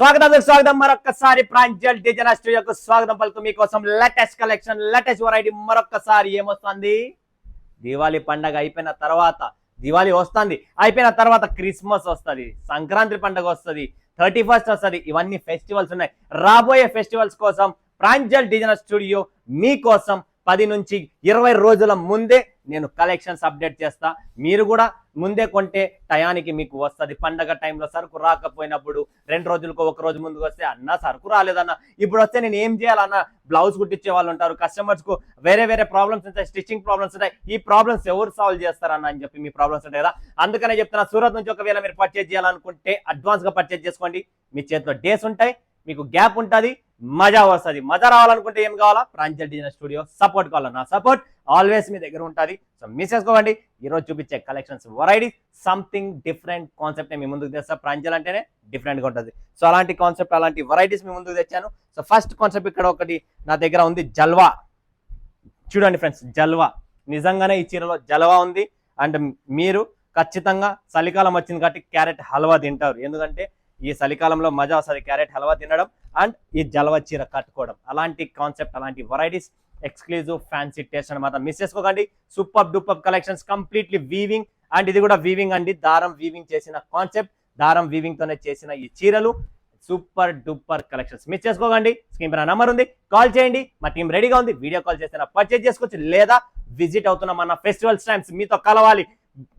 స్వాగతం మరొక్కసారి ప్రాంజల్ డిజైనర్ స్టూడియోకు స్వాగతం పలుకు మీకోసం లేటెస్ట్ కలెక్షన్ లేటెస్ట్ వెరైటీ మరొక్కసారి ఏమొస్తుంది దివాళీ పండగ అయిపోయిన తర్వాత దివాళీ వస్తుంది అయిపోయిన తర్వాత క్రిస్మస్ వస్తుంది సంక్రాంతి పండగ వస్తుంది 31st వస్తుంది ఇవన్నీ ఫెస్టివల్స్ ఉన్నాయి రాబోయే ఫెస్టివల్స్ కోసం ప్రాంజల్ డిజైనర్ స్టూడియో మీకోసం 10 నుంచి 20 రోజుల ముందే నేను కలెక్షన్స్ అప్డేట్ చేస్తా మీరు కూడా ముందే కొంటే టయానికి మీకు వస్తుంది పండగ టైంలో సరుకు రాకపోయినప్పుడు 2 రోజులకు 1 రోజు ముందుకు వస్తే అన్న సరుకు రాలేదన్న ఇప్పుడు వస్తే నేను ఏం చేయాలన్న బ్లౌజ్ కుట్టించే వాళ్ళు ఉంటారు కస్టమర్స్ కు వేరే ప్రాబ్లమ్స్ ఉంటాయి స్టిచ్చింగ్ ప్రాబ్లమ్స్ ఉంటాయి ఈ ప్రాబ్లమ్స్ ఎవరు సాల్వ్ చేస్తారన్న అని చెప్పి మీ ప్రాబ్లమ్స్ ఉంటాయి కదా అందుకనే చెప్తున్నా సూరత్ నుంచి ఒకవేళ మీరు పర్చేజ్ చేయాలనుకుంటే అడ్వాన్స్ గా పర్చేజ్ చేసుకోండి మీ చేతిలో డేస్ ఉంటాయి మీకు గ్యాప్ ఉంటుంది మజా వస్తుంది మజా రావాలనుకుంటే ఏం కావాలా ప్రాంజల్ డిజైనర్ స్టూడియో సపోర్ట్ కావాలా నా సపోర్ట్ ఆల్వేస్ మీ దగ్గర ఉంటుంది సో మిస్ చేసుకోండి ఈరోజు చూపించే collections variety something different concept మీ ముందుకు తెస్తా ప్రాంజల్ అంటేనే డిఫరెంట్ గా ఉంటుంది సో అలాంటి కాన్సెప్ట్ అలాంటి వెరైటీస్ మీ ముందుకు తెచ్చాను సో ఫస్ట్ కాన్సెప్ట్ ఇక్కడ ఒకటి నా దగ్గర ఉంది జల్వా చూడండి ఫ్రెండ్స్ జల్వా నిజంగానే ఈ చీరలో జల్వా ఉంది అండ్ మీరు ఖచ్చితంగా చలికాలం వచ్చింది కాబట్టి క్యారెట్ హల్వా తింటారు ఎందుకంటే ఈ చలికాలంలో మజా వస్తుంది క్యారెట్ హల్వా తినడం అండ్ ఈ జల్వా చీర కట్టుకోవడం అలాంటి కాన్సెప్ట్ అలాంటి వెరైటీస్ ఎక్స్క్లూజివ్ ఫ్యాన్సీ టేస్ట్ అనమాట మిస్ చేసుకోకండి super duper collections completely weaving and ఇది కూడా వీవింగ్ అండి దారం వీవింగ్ చేసిన కాన్సెప్ట్ దారం వీవింగ్ తోనే చేసిన ఈ చీరలు సూపర్ డూపర్ కలెక్షన్స్ మిస్ చేసుకోకండి స్క్రీన్ పైన నంబర్ ఉంది కాల్ చేయండి మా టీం రెడీగా ఉంది వీడియో కాల్ చేస్తే పర్చేజ్ చేసుకోవచ్చు లేదా విజిట్ అవుతున్న మన ఫెస్టివల్స్ టైమ్స్ మీతో కలవాలి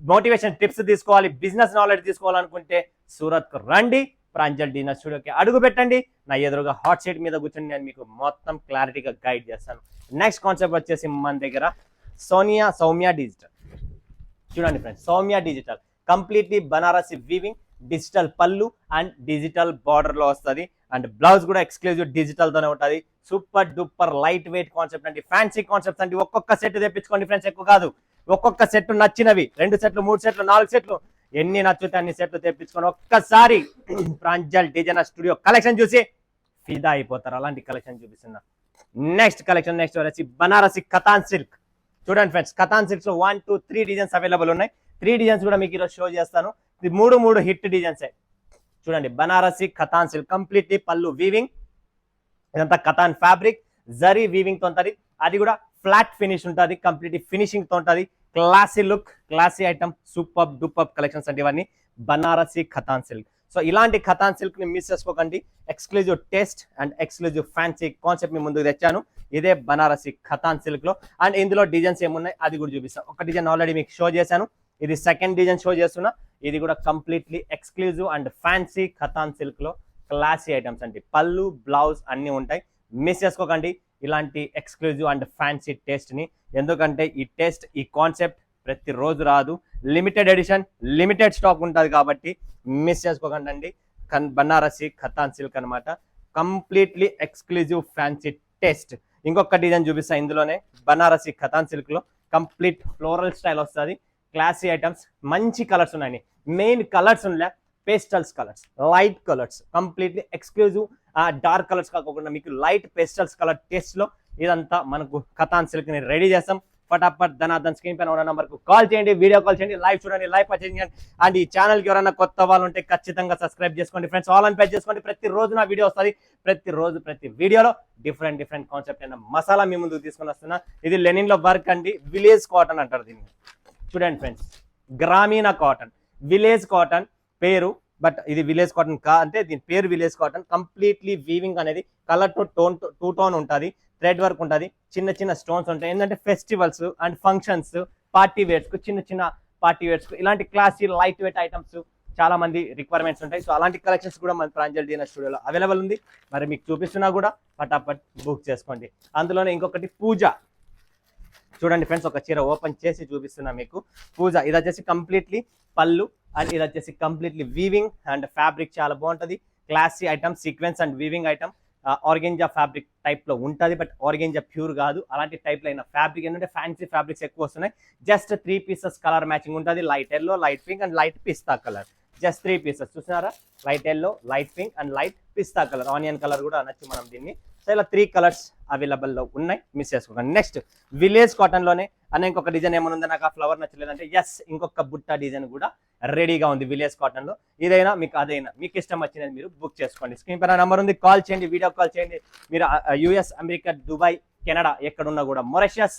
మోటివేషన్ టిప్స్ తీసుకోవాలి బిజినెస్ నాలెడ్జ్ తీసుకోవాలనుకుంటే సూరత్ కు రండి ప్రాంజల్ డిజైనర్ స్టూడియోకి అడుగు పెట్టండి నా ఎదురుగా హాట్ సీట్ మీద కూర్చొని నేను మీకు మొత్తం క్లారిటీగా గైడ్ చేస్తాను నెక్స్ట్ కాన్సెప్ట్ వచ్చేసి మన దగ్గర సౌమ్య డిజిటల్ చూడండి friends Soumya digital completely Banarasi weaving digital పళ్ళు అండ్ డిజిటల్ బార్డర్ లో వస్తుంది అండ్ బ్లౌజ్ కూడా ఎక్స్క్లూజివ్ డిజిటల్ తోనే ఉంటుంది super duper light weight concept అంటే ఫ్యాన్సీ కాన్సెప్ట్స్ అంటే ఒక్కొక్క సెట్ తెప్పించుకోండి ఫ్రెండ్స్ ఎక్కువ కాదు ఒక్కొక్క సెట్ నచ్చినవి 2 సెట్లు 3 సెట్లు 4 సెట్లు ఎన్ని నచ్చితే అన్ని సెట్లు తెప్పించుకొని ఒక్కసారి ప్రాంజల్ డిజైనర్ స్టూడియో కలెక్షన్ చూసి ఫిదా అయిపోతారు అలాంటి కలెక్షన్ చూపిస్తున్నా నెక్స్ట్ వచ్చేసి బనారసి కతాన్ సిల్క్ చూడండి ఫ్రెండ్స్ కతాన్ సిల్క్స్ లో 1 2 3 డిజైన్స్ అవైలబుల్ ఉన్నాయి 3 డిజైన్స్ కూడా మీకు ఈరోజు షో చేస్తాను ఇది మూడు హిట్ డిజైన్స్ చూడండి బనారసి కతాన్ సిల్క్ కంప్లీట్లీ పళ్ళు వీవింగ్ ఇదంతా కతాన్ ఫ్యాబ్రిక్ జరీ వీవింగ్ తో ఉంటుంది అది కూడా ఫ్లాట్ ఫినిష్ ఉంటుంది కంప్లీట్ ఫినిషింగ్ తో ఉంటుంది classy look classy item super duper collections అంటే ఇవన్నీ బనారసి ఖతాన్ సిల్క్ సో ఇలాంటి ఖతాన్ సిల్క్ ని మిస్ చేసుకోకండి exclusive taste and exclusive fancy concept మీ ముందుకు తెచ్చాను ఇదే బనారసి ఖతాన్ సిల్క్ లో అండ్ ఇందులో డిజైన్స్ ఏమున్నాయి అది కూడా చూపిస్తాను ఒక డిజైన్ ఆల్రెడీ మీకు షో చేశాను ఇది సెకండ్ డిజైన్ షో చేస్తున్నా ఇది కూడా completely exclusive and fancy Katan silk లో క్లాసీ ఐటమ్స్ అంటే పళ్ళు బ్లౌజ్ అన్ని ఉంటాయి మిస్ చేసుకోకండి ఇలాంటి ఎక్స్క్లూజివ్ అండ్ ఫ్యాన్సీ టేస్ట్ ని ఎందుకంటే ఈ టేస్ట్ ఈ కాన్సెప్ట్ ప్రతిరోజు రాదు లిమిటెడ్ ఎడిషన్ లిమిటెడ్ స్టాక్ ఉంటుంది కాబట్టి మిస్ చేసుకోకండి అండి బనారసి ఖతాన్ సిల్క్ అనమాట కంప్లీట్లీ ఎక్స్క్లూజివ్ ఫ్యాన్సీ టేస్ట్ ఇంకొక డిజైన్ చూపిస్తా ఇందులోనే బనారసి ఖతాన్ సిల్క్ లో కంప్లీట్ ఫ్లోరల్ స్టైల్ వస్తుంది క్లాసీ ఐటమ్స్ మంచి కలర్స్ ఉన్నాయి మెయిన్ కలర్స్ ఉన్నాయి pastels colours light colours completely exclusive dark colours కాకుండా మీకు లైట్ పేస్టల్స్ కలర్ టేస్ట్ లో ఇదంతా మనకు ఖతాన్ సిల్క్ ని రెడీ చేస్తాం ఫటాఫట్ ధనాధన్ స్క్రీన్ పైన ఉన్న నంబర్ కు కాల్ చేయండి వీడియో కాల్ చేయండి లైవ్ చూడండి లైవ్ పర్చేజ్ చేయండి అండ్ ఈ ఛానల్ కి ఎవరైనా కొత్త వాళ్ళు ఉంటే ఖచ్చితంగా సబ్స్క్రైబ్ చేసుకోండి ఫ్రెండ్స్ ఆల్ అని పే చేసుకోండి ప్రతిరోజు నా వీడియో వస్తుంది ప్రతి వీడియోలో డిఫరెంట్ కాన్సెప్ట్ అయిన మసాలా మీ ముందుకు తీసుకొని వస్తున్నా ఇది లెనిన్ లో వర్క్ అండి విలేజ్ కాటన్ అంటారు దీన్ని చూడండి ఫ్రెండ్స్ గ్రామీణ కాటన్ విలేజ్ కాటన్ పేరు బట్ ఇది విలేజ్ కాటన్ అంటే దీని పేరు విలేజ్ కాటన్ కంప్లీట్లీ వీవింగ్ అనేది కలర్ టు టూ టోన్ ఉంటుంది థ్రెడ్ వర్క్ ఉంటుంది చిన్న స్టోన్స్ ఉంటాయి ఏంటంటే festivals and functions party wears కు చిన్న పార్టీ వేర్స్ కు ఇలాంటి క్లాసీ లైట్ వెయిట్ ఐటమ్స్ చాలా మంది రిక్వైర్మెంట్స్ ఉంటాయి సో అలాంటి కలెక్షన్స్ కూడా మన ప్రాంజల్ డిజైనర్ స్టూడియోలో అవైలబుల్ ఉంది మరి మీకు చూపిస్తున్నా కూడా ఫటాఫట్ బుక్ చేసుకోండి అందులోనే ఇంకొకటి పూజ చూడండి ఫ్రెండ్స్ ఒక చీర ఓపెన్ చేసి చూపిస్తున్నా మీకు పూజ ఇది వచ్చేసి కంప్లీట్లీ పళ్ళు అండ్ ఇది వచ్చేసి కంప్లీట్లీ వీవింగ్ అండ్ ఫ్యాబ్రిక్ చాలా బాగుంటుంది classy item sequence and weaving item organza fabric type లో ఉంటుంది బట్ ఆర్గెంజా ప్యూర్ కాదు అలాంటి టైప్ లో అయిన ఫ్యాబ్రిక్ ఏంటంటే ఫ్యాన్సీ ఫ్యాబ్రిక్స్ ఎక్కువ వస్తున్నాయి జస్ట్ 3 పీసెస్ కలర్ మ్యాచింగ్ ఉంటుంది light yellow light pink and light pista colour just 3 pieces చూసినారా light yellow light pink and light pista colour onion colour కూడా అనొచ్చు మనం దీన్ని సో ఇలా 3 కలర్స్ అవైలబుల్లో ఉన్నాయి, మిస్ చేసుకోకండి. నెక్స్ట్ విలేజ్ కాటన్ లోనే అన్న ఇంకొక డిజైన్ ఏమైనా ఉందో, నాకు ఆ ఫ్లవర్ నచ్చలేదంటే ఎస్ ఇంకొక బుట్ట డిజైన్ కూడా రెడీగా ఉంది విలేజ్ కాటన్ లో. ఇదైనా మీకు అదైనా మీకు ఇష్టం వచ్చినది మీరు బుక్ చేసుకోండి. స్క్రీన్ పైన నంబర్ ఉంది, కాల్ చేయండి, వీడియో కాల్ చేయండి. మీరు యుఎస్, అమెరికా, దుబాయ్, కెనడా ఎక్కడున్నా కూడా, మొరిషియస్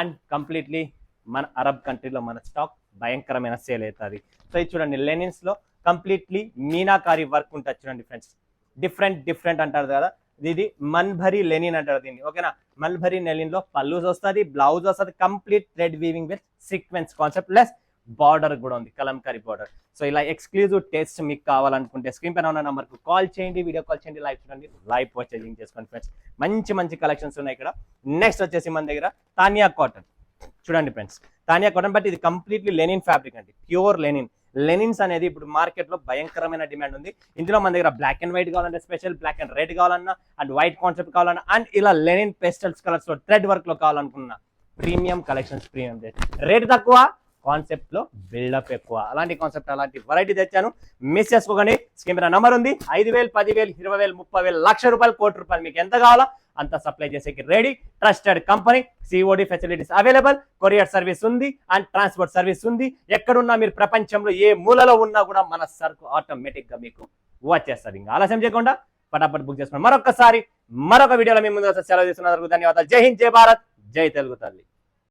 అండ్ కంప్లీట్లీ మన అరబ్ కంట్రీలో మన స్టాక్ భయంకరమైన సేల్ అవుతుంది. సో ఇది చూడండి, లెనిన్స్ లో కంప్లీట్లీ మీనాకారి వర్క్ ఉంటుంది చూడండి ఫ్రెండ్స్. డిఫరెంట్ అంటారు కదా, ఇది మల్బరీ లెనిన్ అంటారు దీన్ని, ఓకేనా. మల్బరీ లెనిన్ లో పల్లూస్ వస్తుంది, బ్లౌజ్ వస్తుంది, complete thread weaving with sequence concept plus border కూడా ఉంది, కలంకారీ బార్డర్. సో ఇలా ఎక్స్క్లూజివ్ టేస్ట్ మీకు కావాలనుకుంటే స్క్రీన్ పైన ఉన్న నంబర్కు కాల్ చేయండి, వీడియో కాల్ చేయండి, లైవ్ చూడండి, లైవ్ పర్చేజింగ్ చేసుకోండి ఫ్రెండ్స్. మంచి కలెక్షన్స్ ఉన్నాయి ఇక్కడ. నెక్స్ట్ వచ్చేసి మన దగ్గర తానియా కాటన్ చూడండి ఫ్రెండ్స్. తానియా కాటన్ బట్ ఇది కంప్లీట్లీ లెనిన్ ఫ్యాబ్రిక్ అండి, ప్యూర్ లెనిన్. లెనిన్స్ అనేది ఇప్పుడు మార్కెట్ లో భయంకరమైన డిమాండ్ ఉంది. ఇందులో మన దగ్గర బ్లాక్ అండ్ వైట్ కావాలంటే స్పెషల్, బ్లాక్ అండ్ రెడ్ కావాలన్నా, అండ్ వైట్ కాన్సెప్ట్ కావాలన్నా, అండ్ ఇలా లెనిన్ పెస్టల్స్ కలర్స్ లో థ్రెడ్ వర్క్ లో కావాలనుకున్నా ప్రీమియం కలెక్షన్స్, ప్రీమియం రేట్ తక్కువ, కాన్సెప్ట్ లో బిల్డప్ ఎక్కువ. అలాంటి కాన్సెప్ట్, అలాంటి వెరైటీ తెచ్చాను, మిస్ చేసుకోకండి. స్క్రీన్ పైన నంబర్ ఉంది. 5,000, 10,000, 20,000, 30,000, ₹1,00,000, ₹1,00,00,000 మీకు ఎంత కావాలో అంత సప్లై చేసేకి ready. Trusted company, COD facilities available, courier service ఉంది, అండ్ ట్రాన్స్పోర్ట్ సర్వీస్ ఉంది. ఎక్కడున్నా మీరు ప్రపంచంలో ఏ మూలలో ఉన్నా కూడా మన సరుకు ఆటోమేటిక్ గా మీకు వచ్చేస్తుంది. ఇంకా ఆలస్యం చేయకుండా ఫటాఫట్ బుక్ చేసుకోండి. మరొక వీడియోలో మీ ముందు సెలవు తీసుకున్నందుకు ధన్యవాదాలు. జై హింద్, జై భారత్, జై తెలుగు తల్లి.